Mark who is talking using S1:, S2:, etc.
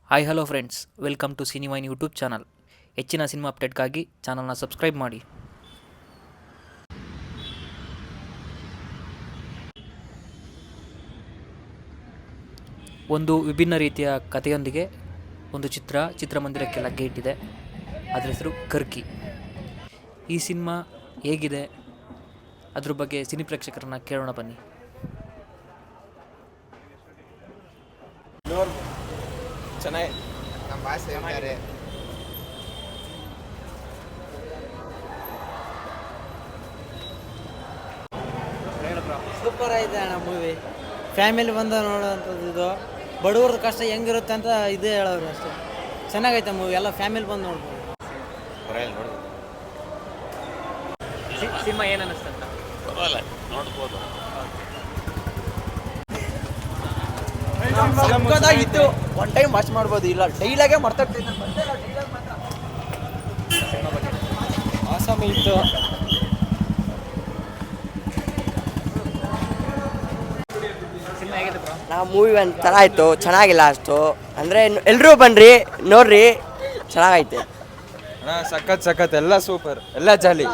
S1: Hi hello friends, welcome to ಸಿನಿವೈನ್ YouTube channel. ಹೆಚ್ಚಿನ cinema ಅಪ್ಡೇಟ್ಗಾಗಿ ಚಾನಲ್ನ ಸಬ್ಸ್ಕ್ರೈಬ್ ಮಾಡಿ. ಒಂದು ವಿಭಿನ್ನ ರೀತಿಯ ಕಥೆಯೊಂದಿಗೆ ಒಂದು ಚಿತ್ರಮಂದಿರಕ್ಕೆ ಲಗ್ಗೆ ಇಟ್ಟಿದೆ. ಅದರ ಹೆಸರು ಕರ್ಕಿ. ಈ ಸಿನಿಮಾ ಹೇಗಿದೆ ಅದ್ರ ಬಗ್ಗೆ ಸಿನಿ ಪ್ರೇಕ್ಷಕರನ್ನ ಕೇಳೋಣ ಬನ್ನಿ.
S2: ಚೆನ್ನಾಗಿ ನಮ್ಮ ಭಾಷೆ ಇದ್ದಾರೆ.
S3: ಸೂಪರ್ ಆಗಿದೆ ಅಣ್ಣ ಮೂವಿ. ಫ್ಯಾಮಿಲಿ ಬಂದ ನೋಡೋವಂಥದ್ದು. ಇದು ಬಡವ್ರದ್ದು ಕಷ್ಟ ಹೆಂಗಿರುತ್ತೆ ಅಂತ ಇದೇ ಹೇಳೋರು ಅಷ್ಟೇ. ಚೆನ್ನಾಗೈತೆ ಮೂವಿ, ಎಲ್ಲ ಫ್ಯಾಮಿಲಿ ಬಂದು ನೋಡ್ಬೋದು.
S1: ಸಿನಿಮಾ ಏನು ಅನ್ನಿಸ್ತಂತ?
S2: ಪರವಾಗಿಲ್ಲ, ನೋಡ್ಬೋದು.
S4: ಸಕ್ಕತ್ತಾಗಿತ್ತು. ಒನ್ ಟೈಮ್ ವಾಚ್ ಮಾಡ್ಬೋದು. ಇಲ್ಲ ಡೈಲಾಗೇ ಮರ್ತೋಗ್ತೈತೆ. ಆಸಮ್ ಇತ್ತು.
S1: ಸಿನಿಮಾ ಹೇಗಿದೆ ಬ್ರೋ?
S4: ನಾವು ಮೂವಿ ಒಂಥರ ಆಯಿತು, ಚೆನ್ನಾಗಿಲ್ಲ ಅಷ್ಟು. ಅಂದರೆ ಎಲ್ಲರೂ ಬನ್ನಿರಿ ನೋಡ್ರಿ, ಚೆನ್ನಾಗೈತೆ.
S2: ಸಖತ್ ಎಲ್ಲ ಸೂಪರ್, ಎಲ್ಲ ಜಾಲಿ.